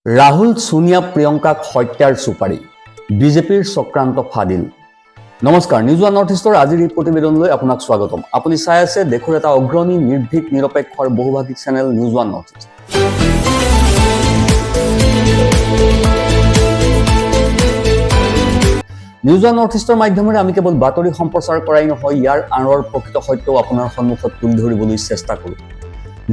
ৰাহুল সোনিয়া প্ৰিয়ংকাক হত্যাৰ চুপাৰী বিজেপিৰ চক্ৰান্ত ফাদিল। নমস্কাৰ, নিউজ ওৱান নৰ্থ ইষ্টৰ আজিৰ এই প্ৰতিবেদনলৈ আপোনাক স্বাগতম। আপুনি চাই আছে দেশৰ এটা অগ্ৰণী নিৰ্ভীক নিৰপেক্ষ আৰু বহুভাষিক channel news one north east. News one north ইষ্টৰ মাধ্যমেৰে আমি কেৱল বাতৰি সম্প্ৰচাৰ কৰাই নহয়, ইয়াৰ আঁৰৰ প্ৰকৃত সত্যও আপোনাৰ সন্মুখত তুলি ধৰিবলৈ চেষ্টা কৰোঁ।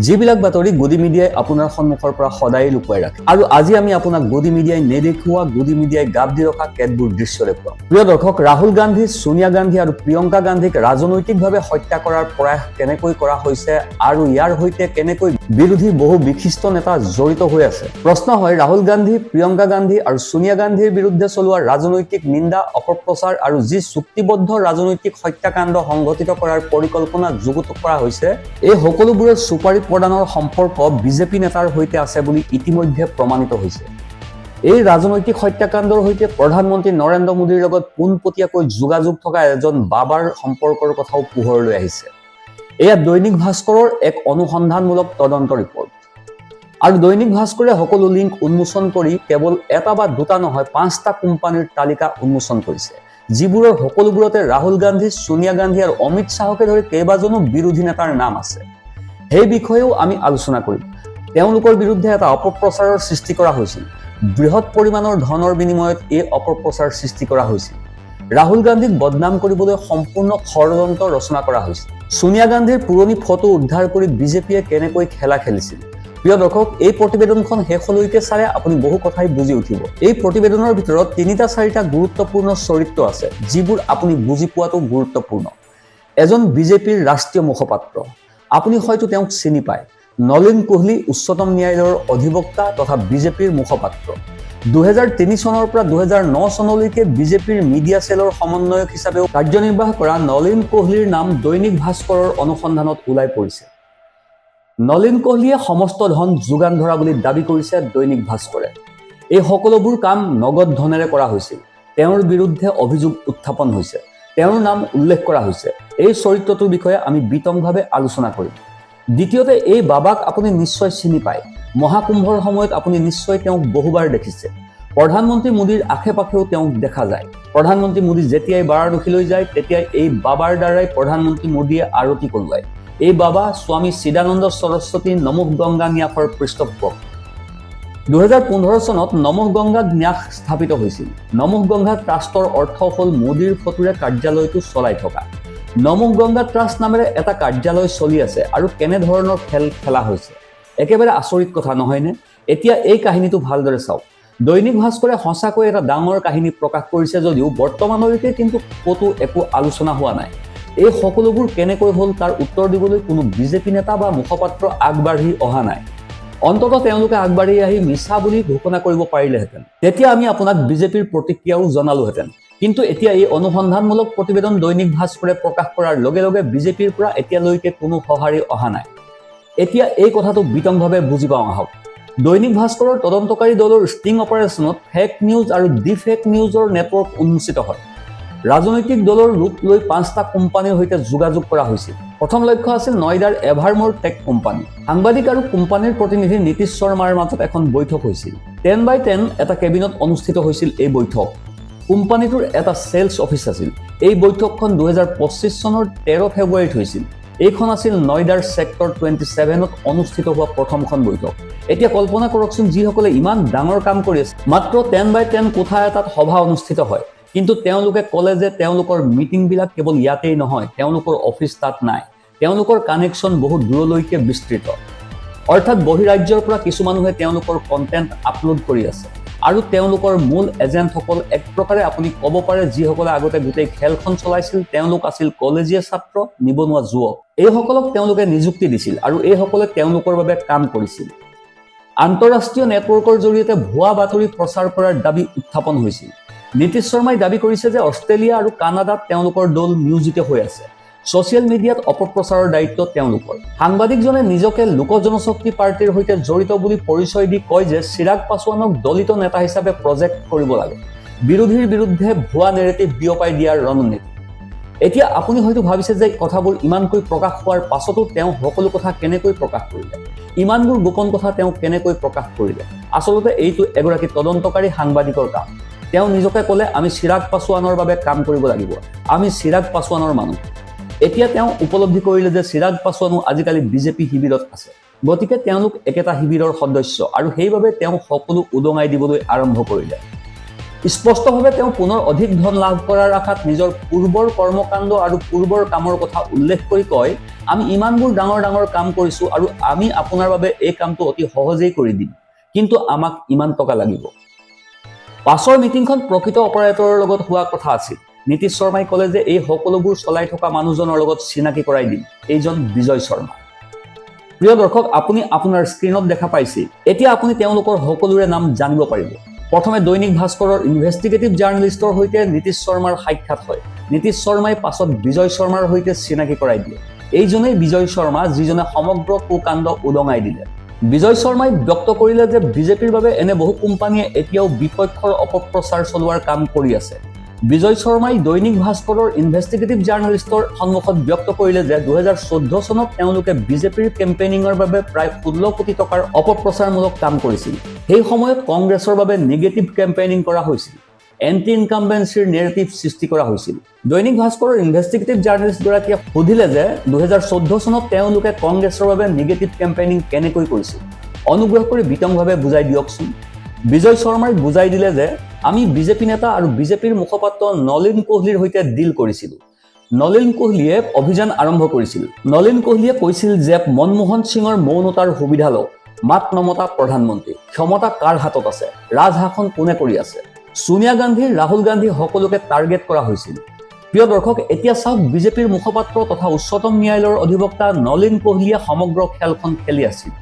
যিবিলাক বাতৰি গদি মিডিয়াই আপোনাৰ সন্মুখৰ পৰা সদায় লুকুৱাই ৰাখে, আৰু আজি আমি আপোনাক গদি মিডিয়াই নেদেখুওৱা, গদি মিডিয়াই গাপ দি ৰখা কেতবোৰ দৃশ্য দেখুৱাম। প্ৰিয় দৰ্শক, ৰাহুল গান্ধী, সোনিয়া গান্ধী আৰু প্ৰিয়ংকা গান্ধীক ৰাজনৈতিকভাৱে হত্যা কৰাৰ প্ৰয়াস কেনেকৈ কৰা হৈছে আৰু ইয়াৰ সৈতে কেনেকৈ বিৰোধী বহু বিশিষ্ট নেতা জড়িত হৈ আছে। প্ৰশ্ন হয়, ৰাহুল গান্ধী, প্ৰিয়ংকা গান্ধী আৰু সোনিয়া গান্ধীৰ বিৰুদ্ধে চলোৱা ৰাজনৈতিক নিন্দা, অপপ্ৰচাৰ আৰু যি চুক্তিবদ্ধ ৰাজনৈতিক হত্যাকাণ্ড সংঘটিত কৰাৰ পৰিকল্পনা যুগুত কৰা হৈছে, এই সকলোবোৰৰ চুপাৰী প্ৰদানৰ সম্পৰ্ক বিজেপি নেতাৰ সৈতে আছে বুলি ইতিমধ্যে প্ৰমাণিত হৈছে। এই ৰাজনৈতিক হত্যাকাণ্ডৰ সৈতে প্ৰধানমন্ত্ৰী নৰেন্দ্ৰ মোদীৰ লগত পোনপটীয়াকৈ যোগাযোগ থকা এজন বাবাৰ সম্পৰ্কৰ কথাও পোহৰলৈ আহিছে। এয়া দৈনিক ভাস্কৰৰ এক অনুসন্ধানমূলক তদন্ত ৰিপৰ্ট। আৰু দৈনিক ভাস্কৰে সকলো লিংক উন্মোচন কৰি কেৱল এটা বা দুটা নহয়, 5টা কোম্পানীৰ তালিকা উন্মোচন কৰিছে, যিবোৰৰ সকলোবোৰতে ৰাহুল গান্ধী, সোনিয়া গান্ধী আৰু অমিত শ্বাহকে ধৰি কেইবাজনো বিৰোধী নেতাৰ নাম আছে। সেই বিষয়েও আমি আলোচনা কৰিম। তেওঁলোকৰ বিৰুদ্ধে এটা অপপ্ৰচাৰৰ সৃষ্টি কৰা হৈছিল। বৃহৎ পৰিমাণৰ ধনৰ বিনিময়ত এই অপপ্ৰচাৰ সৃষ্টি কৰা হৈছিল। ৰাহুল গান্ধীক বদনাম কৰিবলৈ সম্পূৰ্ণ ষড়যন্ত্ৰ ৰচনা কৰা হৈছিল। সোনিয়া গান্ধীৰ পুৰণি ফটো উদ্ধাৰ কৰি বিজেপিয়ে কেনেকৈ খেলা খেলিছিল। প্ৰিয় দৰ্শক, এই প্ৰতিবেদনখন শেষলৈকে চালে আপুনি বহু কথাই বুজি উঠিব। এই প্ৰতিবেদনৰ ভিতৰত 3-4টা গুৰুত্বপূৰ্ণ চৰিত্ৰ আছে, যিবোৰ আপুনি বুজি পোৱাটো গুৰুত্বপূৰ্ণ। এজন বিজেপিৰ ৰাষ্ট্ৰীয় মুখপাত্ৰ, আপুনি হয়তো তেওঁক চিনি পায়, নলিন কোহলি, উচ্চতম ন্যায়ালয়ৰ অধিবক্তা তথা বিজেপিৰ মুখপাত্ৰ। 2003 চনৰ পৰা 2009 চনলৈকে বিজেপিৰ মিডিয়া চেলৰ সমন্বয়ক হিচাপেও কাৰ্যনিৰ্বাহ কৰা নলিন কোহলিৰ নাম দৈনিক ভাস্কৰৰ অনুসন্ধানত ওলাই পৰিছে। নলিন কোহলিয়ে সমস্ত ধন যোগান ধৰা বুলি দাবী কৰিছে দৈনিক ভাস্কৰে। এই সকলোবোৰ কাম নগদ ধনেৰে কৰা হৈছিল। তেওঁৰ বিৰুদ্ধে অভিযোগ উত্থাপন হৈছে, তেওঁৰ নাম উল্লেখ কৰা হৈছে। এই চৰিত্ৰটোৰ বিষয়ে আমি বিতংভাৱে আলোচনা কৰিম। দ্বিতীয়তে, এই বাবাক আপুনি নিশ্চয় চিনি পায়। মহাকুম্ভৰ সময়ত আপুনি নিশ্চয় তেওঁক বহুবাৰ দেখিছে। প্ৰধানমন্ত্ৰী মোদীৰ আশে পাশেও তেওঁক দেখা যায়। প্ৰধানমন্ত্ৰী মোদী যেতিয়াই বাৰাণসীলৈ যায়, তেতিয়াই এই বাবাৰ দ্বাৰাই প্ৰধানমন্ত্ৰী মোদীয়ে আৰতি কৰোৱায়। এই বাবা স্বামী চিদানন্দ সৰস্বতী নমঃ গংগা ন্যাসৰ পৃষ্ঠপোষক। 2015 চনত নমঃ গংগা ন্যাস স্থাপিত হৈছিল। নমঃ গংগা ট্ৰাষ্টৰ অৰ্থ হ'ল মোদীৰ ফটোৰে কাৰ্যালয়টো চলাই থকা। নমঃ গংগা ট্ৰাষ্ট নামেৰে এটা কাৰ্যালয় চলি আছে, আৰু কেনেধৰণৰ খেল খেলা হৈছে। একেবাৰে আচৰিত কথা নহয়নে? এতিয়া এই কাহিনীটো ভালদৰে চাওক। দৈনিক ভাস্কৰে সঁচাকৈ এটা ডাঙৰ কাহিনী প্ৰকাশ কৰিছে যদিও বৰ্তমানলৈকে কিন্তু ক'তো একো আলোচনা হোৱা নাই। এই সকলোবোৰ কেনেকৈ হ'ল তাৰ উত্তৰ দিবলৈ কোনো বিজেপি নেতা বা মুখপাত্ৰ আগবাঢ়ি অহা নাই। অন্ততঃ তেওঁলোকে আগবাঢ়ি আহি মিছা বুলি ঘোষণা কৰিব পাৰিলেহেঁতেন। তেতিয়া আমি আপোনাক বিজেপিৰ প্ৰতিক্ৰিয়াও জনালোহেঁতেন। কিন্তু এতিয়া এই অনুসন্ধানমূলক প্ৰতিবেদন দৈনিক ভাস্কৰে প্ৰকাশ কৰাৰ লগে লগে বিজেপিৰ পৰা এতিয়ালৈকে কোনো সঁহাৰি অহা নাই। এতিয়া এই কথাটো বিতংভাৱে বুজি পাওঁ আহক। দৈনিক ভাস্কৰৰ তদন্তকাৰী দলৰ ষ্টিং অপাৰেশ্যনত ফেক নিউজ আৰু ডিফেক নিউজৰ নেটৱৰ্ক উন্মোচিত হয়। ৰাজনৈতিক দলৰ ৰূপ লৈ 5টা কোম্পানীৰ সৈতে যোগাযোগ কৰা হৈছিল। প্ৰথম লক্ষ্য আছিল নয়ডাৰ এভাৰমোৰ টেক কোম্পানী। সাংবাদিক আৰু কোম্পানীৰ প্ৰতিনিধি নীতিশ শৰ্মাৰ মাজত এখন বৈঠক হৈছিল। 10x10 এটা কেবিনত অনুষ্ঠিত হৈছিল এই বৈঠক। কোম্পানীটোৰ এটা চেলছ অফিচ আছিল। এই বৈঠকখন 2025 চনৰ 13 ফেব্ৰুৱাৰীত হৈছিল। এইখন আছিল নয়ডাৰ ছেক্টৰ 27ত অনুষ্ঠিত হোৱা প্ৰথমখন বৈঠক। এতিয়া কল্পনা কৰকচোন, যিসকলে ইমান ডাঙৰ কাম কৰি আছে, মাত্ৰ 10x10 কোঠা এটাত সভা অনুষ্ঠিত হয়, কিন্তু তেওঁলোকে ক'লে যে তেওঁলোকৰ মিটিংবিলাক কেৱল ইয়াতেই নহয়, তেওঁলোকৰ অফিচ তাত নাই, তেওঁলোকৰ কানেকশ্যন বহুত দূৰলৈকে বিস্তৃত। অৰ্থাৎ বহিৰাজ্যৰ পৰা কিছু মানুহে তেওঁলোকৰ কণ্টেণ্ট আপলোড কৰি আছে, আৰু তেওঁলোকৰ মূল এজেণ্টসকল এক প্ৰকাৰে আপুনি ক'ব পাৰে যিসকলে আগতে গোটেই খেলখন চলাইছিল, তেওঁলোক আছিল কলেজীয়া ছাত্ৰ, নিবনুৱা যুৱক। এইসকলক তেওঁলোকে নিযুক্তি দিছিল আৰু এইসকলে তেওঁলোকৰ বাবে কাম কৰিছিল। আন্তঃৰাষ্ট্ৰীয় নেটৱৰ্কৰ জৰিয়তে ভুৱা বাতৰি প্ৰচাৰ কৰাৰ দাবী উত্থাপন হৈছিল। নীতিশ শৰ্মাই দাবী কৰিছে যে অষ্ট্ৰেলিয়া আৰু কানাডাত তেওঁলোকৰ দল নিয়োজিত হৈ আছে। ছ'চিয়েল মিডিয়াত অপপ্ৰচাৰৰ দায়িত্ব তেওঁলোকৰ। সাংবাদিকজনে নিজকে লোক জনশক্তি পাৰ্টিৰ সৈতে জড়িত বুলি পৰিচয় দি কয় যে চিৰাগ পাছোৱানক দলিত নেতা হিচাপে প্ৰজেক্ট কৰিব লাগে। বিৰোধীৰ বিৰুদ্ধে ভুৱা নেৰেটিভ বিয়পাই দিয়াৰ ৰণনীতি। এতিয়া আপুনি হয়তো ভাবিছে যে কথাবোৰ ইমানকৈ প্ৰকাশ হোৱাৰ পাছতো তেওঁ সকলো কথা কেনেকৈ প্ৰকাশ কৰিলে, ইমানবোৰ গোপন কথা তেওঁ কেনেকৈ প্ৰকাশ কৰিলে। আচলতে এইটো এগৰাকী তদন্তকাৰী সাংবাদিকৰ কাম। তেওঁ নিজকে ক'লে আমি চিৰাগ পাছোৱানৰ বাবে কাম কৰিব লাগিব, আমি চিৰাগ পাছোৱানৰ মানুহ। এতিয়া তেওঁ উপলব্ধি কৰিলে যে চিৰাগ পাছোৱানো আজিকালি বিজেপি শিবিৰত আছে, গতিকে তেওঁলোক একেটা শিবিৰৰ সদস্য আৰু সেইবাবে তেওঁ সকলো উদঙাই দিবলৈ আৰম্ভ কৰিলে। স্পষ্টভাৱে তেওঁ পুনৰ অধিক ধন লাভ কৰাৰ আশাত নিজৰ পূৰ্বৰ কৰ্মকাণ্ড আৰু পূৰ্বৰ কামৰ কথা উল্লেখ কৰি কয়, আমি ইমানবোৰ ডাঙৰ ডাঙৰ কাম কৰিছোঁ আৰু আমি আপোনাৰ বাবে এই কামটো অতি সহজেই কৰি দিম, কিন্তু আমাক ইমান টকা লাগিব। পাছৰ মিটিংখন প্ৰকৃত অপাৰেটৰৰ লগত হোৱা কথা আছিল। নীতিশ শৰ্মাই ক'লে যে এই সকলোবোৰ চলাই থকা মানুহজনৰ লগত চিনাকি কৰাই দিম, এইজন বিজয় শৰ্মা। প্ৰিয় দৰ্শক, আপুনি আপোনাৰ স্ক্ৰীণত দেখা পাইছে। এতিয়া আপুনি তেওঁলোকৰ সকলোৰে নাম জানিব পাৰিব। প্ৰথমে দৈনিক ভাস্কৰৰ ইনভেষ্টিগেটিভ জাৰ্নেলিষ্টৰ সৈতে নীতিশ শৰ্মাৰ সাক্ষাৎ হয়। নীতিশ শৰ্মাই পাছত বিজয় শৰ্মাৰ সৈতে চিনাকি কৰাই দিয়ে। এইজনেই বিজয় শৰ্মা, যিজনে সমগ্ৰ কুকাণ্ড উদঙাই দিলে। বিজয় শৰ্মাই ব্যক্ত কৰিলে যে বিজেপিৰ বাবে এনে বহু কোম্পানীয়ে এতিয়াও বিপক্ষৰ অপপ্ৰচাৰ চলোৱাৰ কাম কৰি আছে। বিজয় শৰ্মাই দৈনিক ভাস্কৰৰ ইনভেষ্টিগেটিভ জাৰ্নেলিষ্টৰ সন্মুখত ব্যক্ত কৰিলে যে 2014 চনত তেওঁলোকে বিজেপিৰ কেম্পেইনিঙৰ বাবে প্ৰায় 16 কোটি টকাৰ অপপ্ৰচাৰমূলক কাম কৰিছিল। সেই সময়ত কংগ্ৰেছৰ বাবে নিগেটিভ কেম্পেইনিং কৰা হৈছিল, এণ্টি ইনকাম্বেঞ্চিৰ নেৰেটিভ সৃষ্টি কৰা হৈছিল। দৈনিক ভাস্কৰৰ ইনভেষ্টিগেটিভ জাৰ্নেলিষ্টগৰাকীয়ে সুধিলে যে 2014 চনত তেওঁলোকে কংগ্ৰেছৰ বাবে নিগেটিভ কেম্পেইনিং কেনেকৈ কৰিছিল, অনুগ্ৰহ কৰি বিতংভাৱে বুজাই দিয়কচোন। বিজয় শৰ্মাই বুজাই দিলে যে আমি বিজেপি নেতা আৰু বিজেপিৰ মুখপাত্ৰ নলিন কোহলিৰ সৈতে ডিল কৰিছিলোঁ। নলিন কোহলিয়ে অভিযান আৰম্ভ কৰিছিল। নলিন কোহলিয়ে কৈছিল যে মনমোহন সিঙৰ মৌনতাৰ সুবিধা লওক, মাত নমতা প্ৰধানমন্ত্ৰী, ক্ষমতা কাৰ হাতত আছে, ৰাজশাসন কোনে কৰি আছে। সোনিয়া গান্ধী, ৰাহুল গান্ধী সকলোকে টাৰ্গেট কৰা হৈছিল। প্ৰিয় দৰ্শক, এতিয়া চাওক বিজেপিৰ মুখপাত্ৰ তথা উচ্চতম ন্যায়ালয়ৰ অধিবক্তা নলিন কোহলিয়ে সমগ্ৰ খেলখন খেলি আছিল।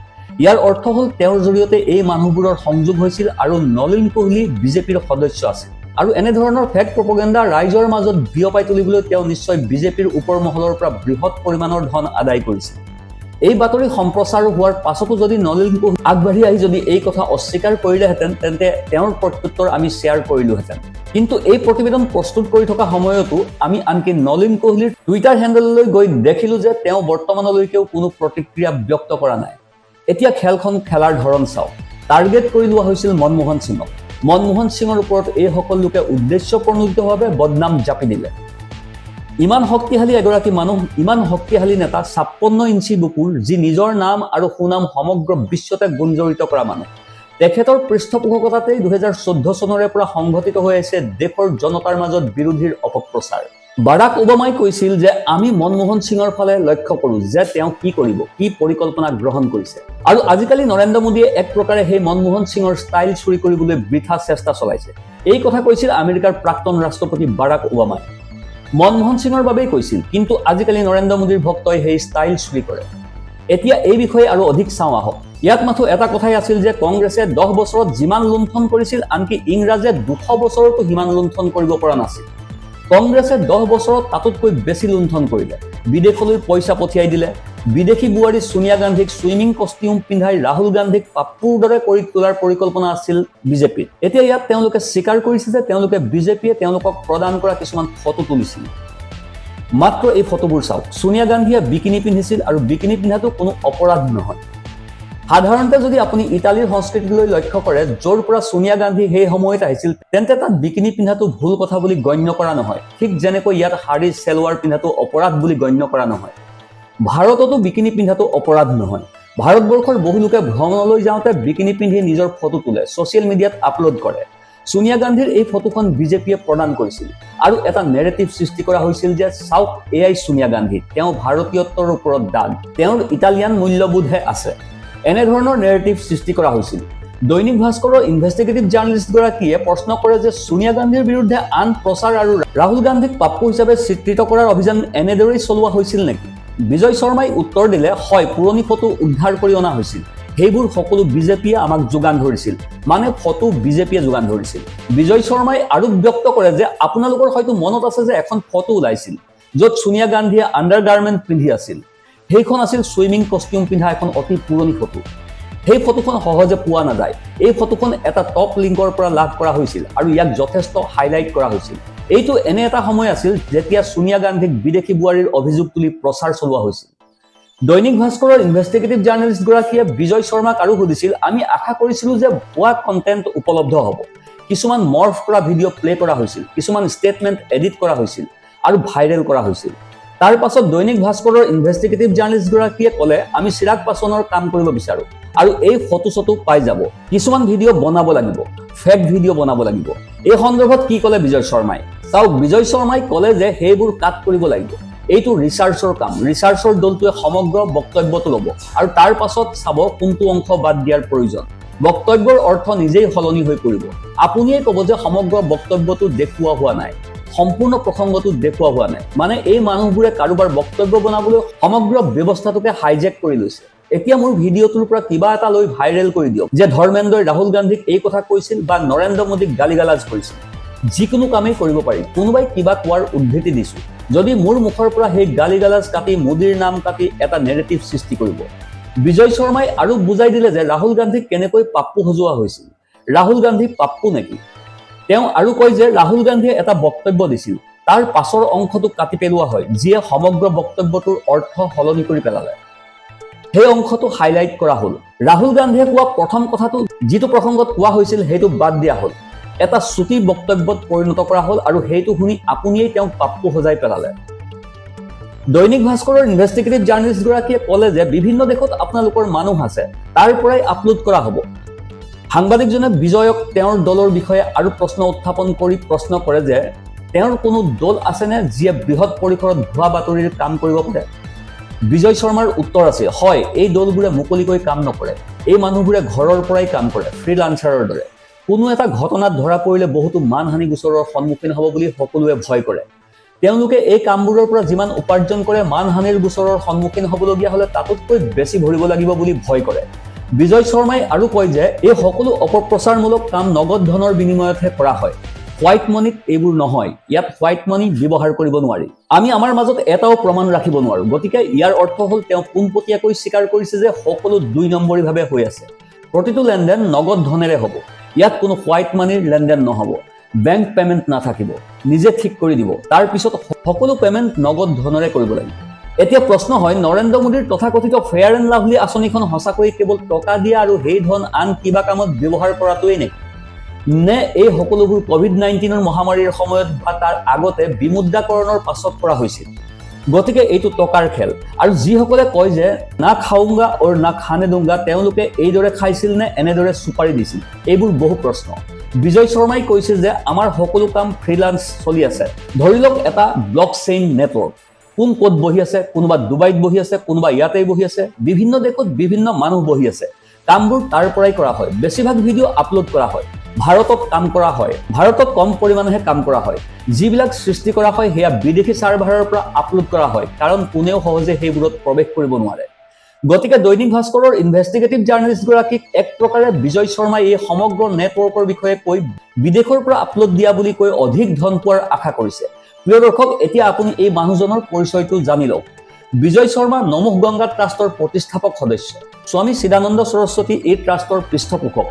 ইয়াৰ অৰ্থ হ'ল তেওঁৰ জৰিয়তে এই মানুহবোৰৰ সংযোগ হৈছিল আৰু নলিন কোহলি বিজেপিৰ সদস্য আছিল। আৰু এনেধৰণৰ ফেক প্ৰপগেণ্ডা ৰাইজৰ মাজত বিয়পাই তুলিবলৈ তেওঁ নিশ্চয় বিজেপিৰ ওপৰ মহলৰ পৰা বৃহৎ পৰিমাণৰ ধন আদায় কৰিছিল। এই বাতৰি সম্প্ৰচাৰ হোৱাৰ পাছতো যদি নলিন কোহলি আগবাঢ়ি আহি যদি এই কথা অস্বীকাৰ কৰিলেহেঁতেন, তেন্তে তেওঁৰ প্ৰত্যুত্তৰ আমি শ্বেয়াৰ কৰিলোহেঁতেন। কিন্তু এই প্ৰতিবেদন প্ৰস্তুত কৰি থকা সময়তো আমি আনকি নলিন কোহলিৰ টুইটাৰ হেণ্ডেললৈ গৈ দেখিলো যে তেওঁ বৰ্তমানলৈকেও কোনো প্ৰতিক্ৰিয়া ব্যক্ত কৰা নাই। এতিয়া খেলখন খেলাৰ ধৰণ চাওক। টাৰ্গেট কৰি লোৱা হৈছিল মনমোহন সিঙক। মনমোহন সিঙৰ ওপৰত এই সকলো লোকে উদ্দেশ্যপ্ৰণোদিতভাৱে বদনাম জাপি দিলে। ইমান শক্তিশালী এগৰাকী মানুহ, ইমান শক্তিশালী নেতা, 56 ইঞ্চি বুকুৰ, যি নিজৰ নাম আৰু সুনাম সমগ্ৰ বিশ্বতে গুঞ্জৰিত কৰা মানুহ। তেখেতৰ পৃষ্ঠপোষকতাতেই 2014 চনৰে পৰা সংঘটিত হৈ আছে দেশৰ জনতাৰ মাজত বিৰোধীৰ অপপ্ৰচাৰ। বাৰাক ওবামাই কৈছিল যে আমি মনমোহন সিঙৰ ফালে লক্ষ্য কৰোঁ যে তেওঁ কি কৰিব, কি পৰিকল্পনা গ্ৰহণ কৰিছে। আৰু আজিকালি নৰেন্দ্ৰ মোদীয়ে এক প্ৰকাৰে সেই মনমোহন সিঙৰ ষ্টাইল চুৰি কৰিবলৈ বৃথা চেষ্টা চলাইছে। এই কথা কৈছিল আমেৰিকাৰ প্ৰাক্তন ৰাষ্ট্ৰপতি বাৰাক ওবামাই। মনমোহন সিঙৰ বাবেই কৈছিল, কিন্তু আজিকালি নৰেন্দ্ৰ মোদীৰ ভক্তই সেই ষ্টাইল চুৰি কৰে। এতিয়া এই বিষয়ে আৰু অধিক চাওঁ আহক। ইয়াত মাথো এটা কথাই আছিল যে কংগ্ৰেছে 10 বছৰত যিমান লুণ্ঠন কৰিছিল, আনকি ইংৰাজে 200 বছৰতো সিমান লুণ্ঠন কৰিব পৰা নাছিল। কংগ্ৰেছে 10 বছৰত তাতোতকৈ বেছি লুণ্ঠন কৰিলে। বিদেশলৈ পইচা পঠিয়াই দিলে। বিদেশী বোৱাৰী সোনিয়া গান্ধীক ছুইমিং কষ্টিউম পিন্ধাই ৰাহুল গান্ধীক পাপ্পুৰ দৰে কৰি তোলাৰ পৰিকল্পনা আছিল বিজেপিৰ। এতিয়া ইয়াত তেওঁলোকে স্বীকাৰ কৰিছে যে তেওঁলোকে বিজেপিয়ে তেওঁলোকক প্ৰদান কৰা কিছুমান ফটো তুলিছিল। মাত্ৰ এই ফটোবোৰ চাওক। সোনিয়া গান্ধীয়ে বিকিনি পিন্ধিছিল আৰু বিকিনি পিন্ধাটো কোনো অপৰাধ নহয়। সাধাৰণতে যদি আপুনি ইটালীৰ সংস্কৃতিলৈ লক্ষ্য কৰে, য'ৰ পৰা সোনিয়া গান্ধী সেই সময়ত আহিছিল, তেন্তে তাত বিকিনি পিন্ধাটো ভুল কথা বুলি গণ্য কৰা নহয়। ঠিক যেনেকৈ ইয়াত শাৰী চেলোৱাৰ পিন্ধাটো অপৰাধ বুলি গণ্য কৰা নহয়। ভাৰততো বিকিনি পিন্ধাটো অপৰাধ নহয়। ভাৰতবৰ্ষৰ বহু লোকে ভ্ৰমণলৈ যাওঁতে বিকিনি পিন্ধি নিজৰ ফটো তোলে, ছ'চিয়েল মিডিয়াত আপলোড কৰে। সোনিয়া গান্ধীৰ এই ফটোখন বিজেপিয়ে প্ৰদান কৰিছিল আৰু এটা নেৰেটিভ সৃষ্টি কৰা হৈছিল যে চাওক এয়াই সোনিয়া গান্ধী, তেওঁ ভাৰতীয়ত্বৰ ওপৰত দাগ, তেওঁৰ ইটালিয়ান মূল্যবোধহে আছে। এনেধৰণৰ নেৰেটিভ সৃষ্টি কৰা হৈছিল। দৈনিক ভাস্কৰৰ ইনভেষ্টিগেটিভ জাৰ্নেলিষ্টগৰাকীয়ে প্ৰশ্ন কৰে যে সোনিয়া গান্ধীৰ বিৰুদ্ধে আন প্ৰচাৰ আৰু ৰাহুল গান্ধীক পাপ্পু হিচাপে স্বীকৃত কৰাৰ অভিযান এনেদৰেই চলোৱা হৈছিল নেকি? বিজয় শৰ্মাই উত্তৰ দিলে, হয়, পুৰণি ফটো উদ্ধাৰ কৰি অনা হৈছিল। সেইবোৰ সকলো বিজেপিয়ে আমাক যোগান ধৰিছিল, মানে ফটো বিজেপিয়ে যোগান ধৰিছিল। বিজয় শৰ্মাই আৰু ব্যক্ত কৰে যে আপোনালোকৰ হয়তো মনত আছে যে এখন ফটো ওলাইছিল য'ত সোনিয়া গান্ধীয়ে আণ্ডাৰগাৰ্মেণ্ট পিন্ধি আছিল। সেইখন আছিল ছুইমিং কষ্টিউম পিন্ধা এখন অতি পুৰণি ফটো। সেই ফটোখন সহজে পোৱা নাযায়। এই ফটোখন এটা টপ লিংকৰ পৰা লাভ কৰা হৈছিল আৰু ইয়াক যথেষ্ট হাইলাইট কৰা হৈছিল। এইটো এনে এটা সময় আছিল যেতিয়া সোনিয়া গান্ধীক বিদেশী বোৱাৰীৰ অভিযোগ তুলি প্ৰচাৰ চলোৱা হৈছিল। দৈনিক ভাস্কৰৰ ইনভেষ্টিগেটিভ জাৰ্নেলিষ্টগৰাকীয়ে বিজয় শৰ্মাক আৰু সুধিছিল, আমি আশা কৰিছিলোঁ যে ভুৱা কণ্টেণ্ট উপলব্ধ হ'ব। কিছুমান মৰ্ফ কৰা ভিডিঅ' প্লে কৰা হৈছিল, কিছুমান ষ্টেটমেণ্ট এডিট কৰা হৈছিল আৰু ভাইৰেল কৰা হৈছিল। তাৰ পাছত দৈনিক ভাস্কৰৰ ইনভেষ্টিগেটিভ জাৰ্নেলিষ্টগৰাকীয়ে ক'লে, আমি চিৰাগ পাছোৱানৰ কাম কৰিব বিচাৰোঁ আৰু এই ফটো পাই যাব। কিছুমান ভিডিঅ' বনাব লাগিব, ফেক ভিডিঅ' বনাব লাগিব। এই সন্দৰ্ভত কি ক'লে বিজয় শৰ্মাই? চাওক, বিজয় শৰ্মাই ক'লে যে সেইবোৰ কাট কৰিব লাগিব। এইটো ৰিচাৰ্চৰ কাম। ৰিচাৰ্চৰ দলটোৱে সমগ্ৰ বক্তব্যটো ল'ব আৰু তাৰ পাছত চাব কোনটো অংশ বাদ দিয়াৰ প্ৰয়োজন। বক্তব্যৰ অৰ্থ নিজেই সলনি হৈ পৰিব। আপুনিয়ে ক'ব যে সমগ্ৰ বক্তব্যটো দেখুওৱা হোৱা নাই, সম্পূৰ্ণ প্ৰসংগটো দেখুওৱা হোৱা নাই। মানে এই মানুহবোৰে কাৰোবাৰ বক্তব্য বনাবলৈ সমগ্ৰ ব্যৱস্থাটোকে হাইজেক কৰি লৈছে। এতিয়া মোৰ ভিডিঅ'টোৰ পৰা কিবা এটা লৈ ভাইৰেল কৰি দিয়ক যে ধৰ্মেন্দ্ৰই ৰাহুল গান্ধীক এই কথা কৈছিল বা নৰেন্দ্ৰ মোদীক গালিগালাজ কৰিছিল। যিকোনো কামেই কৰিব পাৰি। কোনোবাই কিবা কোৱাৰ উদ্ধৃতি দিছোঁ, যদি মোৰ মুখৰ পৰা সেই গালিগালাজ কাটি মোদীৰ নাম কাটি এটা নেৰেটিভ সৃষ্টি কৰিব। বিজয় শৰ্মাই আৰু বুজাই দিলে যে ৰাহুল গান্ধীক কেনেকৈ পাপ্পু সজোৱা হৈছিল। ৰাহুল গান্ধী পাপ্পু নেকি? তেওঁ আৰু কয় যে ৰাহুল গান্ধীয়ে এটা বক্তব্য দিছিল, তাৰ পাছৰ অংশটো কাটি পেলোৱা হয়, যিয়ে সমগ্ৰ বক্তব্যটোৰ অৰ্থ সলনি কৰি পেলালে। সেই অংশটো হাইলাইট কৰা হ'ল। ৰাহুল গান্ধীয়ে কোৱা প্ৰথম কথাটো যিটো প্ৰসংগত কোৱা হৈছিল সেইটো বাদ দিয়া হ'ল, এটা চুটি বক্তব্যত পৰিণত কৰা হ'ল আৰু সেইটো শুনি আপুনিয়েই তেওঁক পাপ্পু সজাই পেলালে। দৈনিক ভাস্কৰৰ ইনভেষ্টিগেটিভ জাৰ্নেলিষ্টগৰাকীয়ে ক'লে যে বিভিন্ন দেশত আপোনালোকৰ মানুহ আছে, তাৰ পৰাই আপলোড কৰা হ'ব। সাংবাদিকজনে বিজয়ক তেওঁৰ দলৰ বিষয়ে আৰু প্ৰশ্ন উত্থাপন কৰি প্ৰশ্ন কৰে যে তেওঁৰ কোনো দল আছেনে যিয়ে বৃহৎ পৰিসৰত ভুৱা বাতৰিৰ কাম কৰিব পাৰে? বিজয় শৰ্মাৰ উত্তৰ আছে, হয়, এই দলবোৰে মুকলিকৈ কাম নকৰে। এই মানুহবোৰে ঘৰৰ পৰাই কাম কৰে, ফ্ৰীলান্সাৰৰ দৰে। কোনো এটা ঘটনাত ধৰা পৰিলে বহুতো মানহানি গোচৰৰ সন্মুখীন হ'ব বুলি সকলোৱে ভয় কৰে। তেওঁলোকে এই কামবোৰৰ পৰা যিমান উপাৰ্জন কৰে, মানহানিৰ গোচৰৰ সন্মুখীন হ'বলগীয়া হ'লে তাতোতকৈ বেছি ভৰিব লাগিব বুলি ভয় কৰে। বিজয় শৰ্মাই আৰু কয় যে এই সকলো অপপ্ৰচাৰমূলক কাম নগদ ধনৰ বিনিময়তহে কৰা হয়। হোৱাইট মানিত এইবোৰ নহয়। ইয়াত হোৱাইট মানি ব্যৱহাৰ কৰিব নোৱাৰি। আমি আমাৰ মাজত এটাও প্ৰমাণ ৰাখিব নোৱাৰোঁ। গতিকে ইয়াৰ অৰ্থ হ'ল তেওঁ পোনপটীয়াকৈ স্বীকাৰ কৰিছে যে সকলো ২ নম্বৰীভাৱে হৈ আছে। প্ৰতিটো লেনদেন নগদ ধনেৰে হ'ব। ইয়াত কোনো হোৱাইট মানিৰ লেনদেন নহ'ব। বেংক পেমেণ্ট নাথাকিব। নিজে ঠিক কৰি দিব। তাৰ পিছত সকলো পেমেণ্ট নগদ ধনেৰে কৰিব লাগিব। এতিয়া প্ৰশ্ন হয়, নৰেন্দ্ৰ মোদীৰ তথাকথিত ফেয়াৰ এণ্ড লাভলী আঁচনিখন সঁচাকৈ কেৱল টকা দিয়া আৰু সেই ধন আন কিবা কামত ব্যৱহাৰ কৰাটোৱেই নেকি? নে এই সকলোবোৰ COVID-19 মহামাৰীৰ সময়ত বা তাৰ আগতে বিমুদ্ৰাকৰণৰ পাছত কৰা হৈছিল? গতিকে এইটো টকাৰ খেল। আৰু যিসকলে কয় যে না খাউংগা অৰ না খানে দুংগা, তেওঁলোকে এইদৰে খাইছিল নে এনেদৰে চুপাৰি দিছিল? এইবোৰ বহু প্ৰশ্ন। বিজয় শৰ্মাই কৈছিল যে আমাৰ সকলো কাম ফ্ৰীলান্স চলি আছে। ধৰি লওক এটা ব্লকচেইন নেটৱৰ্ক। কোন ক'ত বহি আছে, কোনোবা ডুবাইত বহি আছে, কোনোবা ইয়াতেই বহি আছে, বিভিন্ন দেশত বিভিন্ন মানুহ বহি আছে। কামবোৰ তাৰ পৰাই কৰা হয়। বেছিভাগ ভিডিঅ' আপলোড কৰা হয়। ভাৰতত কাম কৰা হয়। ভাৰতত কম পৰিমাণেহে কাম কৰা হয়। যিবিলাক সৃষ্টি কৰা হয় সেয়া বিদেশী চাৰ্ভাৰৰ পৰা আপলোড কৰা হয়, কাৰণ কোনেও সহজে সেইবোৰত প্ৰৱেশ কৰিব নোৱাৰে। গতিকে দৈনিক ভাস্কৰৰ ইনভেষ্টিগেটিভ জাৰ্নেলিষ্টগৰাকীক এক প্ৰকাৰে বিজয় শৰ্মাই এই সমগ্ৰ নেটৱৰ্কৰ বিষয়ে কৈ বিদেশৰ পৰা আপলোড দিয়া বুলি কৈ অধিক ধন পোৱাৰ আশা কৰিছে। প্ৰিয় দৰ্শক, এতিয়া আপুনি এই মানুহজনৰ পৰিচয়টো জানি লওক। বিজয় শৰ্মা নমোহ গংগা ট্ৰাষ্টৰ প্ৰতিষ্ঠাপক সদস্য। স্বামী চিদানন্দ সৰস্বতী এই ট্ৰাষ্টৰ পৃষ্ঠপোষক।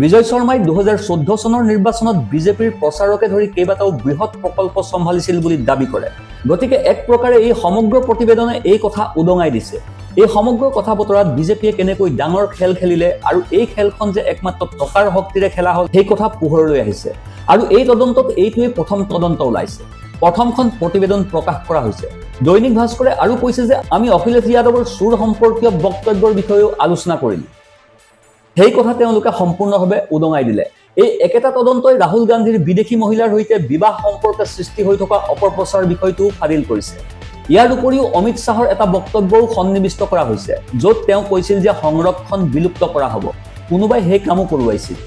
বিজয় শৰ্মাই 2014 চনৰ নিৰ্বাচনত বিজেপিৰ প্ৰচাৰকে ধৰি কেইবাটাও বৃহৎ প্ৰকল্প চম্ভালিছিল বুলি দাবী কৰে। গতিকে এক প্ৰকাৰে এই সমগ্ৰ প্ৰতিবেদনে এই কথা উদঙাই দিছে। এই সমগ্ৰ কথা বতৰাত বিজেপিয়ে কেনেকৈ ডাঙৰ খেল খেলিলে আৰু এই খেলখন যে একমাত্ৰ টকাৰ শক্তিৰে খেলা হ'ল সেই কথা পোহৰলৈ আহিছে। আৰু এই তদন্তত এইটোৱে প্ৰথম তদন্ত ওলাইছে। প্ৰথমখন প্ৰতিবেদন প্ৰকাশ কৰা হৈছে। দৈনিক ভাস্কৰে আৰু কৈছে যে আমি অখিলেশ যাদৱৰ চুৰ সম্পৰ্কীয় বক্তব্যৰ বিষয়েও আলোচনা কৰিলোঁ। সেই কথা তেওঁলোকে সম্পূৰ্ণভাৱে উদঙাই দিলে। এই একেটা তদন্তই ৰাহুল গান্ধীৰ বিদেশী মহিলাৰ সৈতে বিবাহ সম্পৰ্কে সৃষ্টি হৈ থকা অপপ্ৰচাৰ বিষয়টোও ফাদিল কৰিছে। ইয়াৰ উপৰিও অমিত শ্বাহৰ এটা বক্তব্যও সন্নিৱিষ্ট কৰা হৈছে, য'ত তেওঁ কৈছিল যে সংৰক্ষণ বিলুপ্ত কৰা হ'ব। কোনোবাই সেই কামো কৰোৱাইছিল।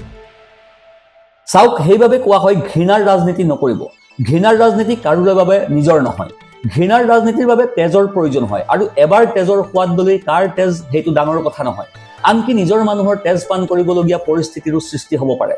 চাওক, সেইবাবে কোৱা হয় ঘৃণাৰ ৰাজনীতি নকৰিব। ঘৃণাৰ ৰাজনীতি কাৰোৰে বাবে নিজৰ নহয়। ঘৃণাৰ ৰাজনীতিৰ বাবে তেজৰ প্ৰয়োজন হয়, আৰু এবাৰ তেজৰ সোৱাদ ল'লেই কাৰ তেজ সেইটো ডাঙৰ কথা নহয়। আনকি নিজৰ মানুহৰ তেজ পান কৰিবলগীয়া পৰিস্থিতিৰো সৃষ্টি হ'ব পাৰে।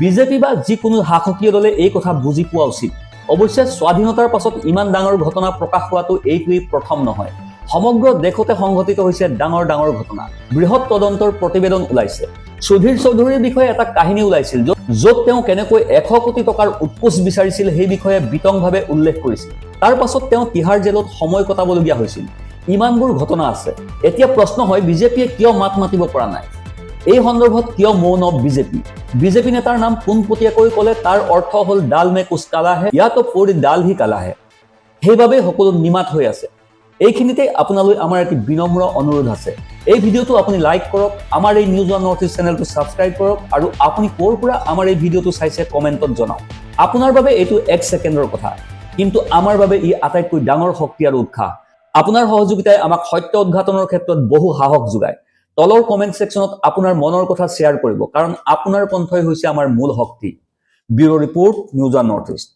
বিজেপি বা যিকোনো শাসকীয় দলে এই কথা বুজি পোৱা উচিত। অৱশ্যে স্বাধীনতাৰ পাছত ইমান ডাঙৰ ঘটনা প্ৰকাশ হোৱাটো এইটোৱেই প্ৰথম নহয়। সমগ্ৰ দেশতে সংঘটিত হৈছে ডাঙৰ ডাঙৰ ঘটনা। বৃহৎ তদন্তৰ প্ৰতিবেদন ওলাইছে। সুধীৰ চৌধুৰীৰ বিষয়ে এটা কাহিনী ওলাইছিল য'ত তেওঁ কেনেকৈ 100 কোটি টকাৰ উৎকোচ বিচাৰিছিল সেই বিষয়ে বিতংভাৱে উল্লেখ কৰিছিল। তাৰ পাছত তেওঁ তিহাৰ জেলত সময় কটাবলগীয়া হৈছিল। ইমানবোৰ ঘটনা আছে। এতিয়া প্ৰশ্ন হয় বিজেপিয়ে কিয় মাত মাতিব পৰা নাই? এই সন্দৰ্ভত কিয় মৌন বিজেপি নেতাৰ নাম পোনপটীয়াকৈ ক'লে তাৰ অৰ্থ হ'ল ডাল মে কুছ কালা হে ইয়া তো পুৰি ডাল হি কালা হে। সেইবাবে সকলো নিমাত হৈ আছে। এইখিনিতে আপোনালৈ আমাৰ এটি বিনম্ৰ অনুৰোধ আছে। এই ভিডিঅ'টো আপুনি লাইক কৰক, আমাৰ এই নিউজ ওৱান নৰ্থ ইষ্ট চেনেলটো ছাবস্ক্ৰাইব কৰক আৰু আপুনি ক'ৰ পৰা আমাৰ এই ভিডিঅ'টো চাইছে কমেণ্টত জনাওক। আপোনাৰ বাবে এইটো 1 ছেকেণ্ডৰ কথা, কিন্তু আমাৰ বাবে ই আটাইতকৈ ডাঙৰ শক্তি আৰু উৎসাহ। আপোনাৰ সহযোগিতাই আমাক সত্য উদ্ঘাটনৰ ক্ষেত্ৰত বহু সাহস যোগায়। তলৰ কমেণ্ট ছেকশ্যনত আপোনাৰ মনৰ কথা শ্বেয়াৰ কৰিব, কাৰণ আপোনাৰ কণ্ঠই হৈছে আমাৰ মূল শক্তি। Bureau' report, news one north east.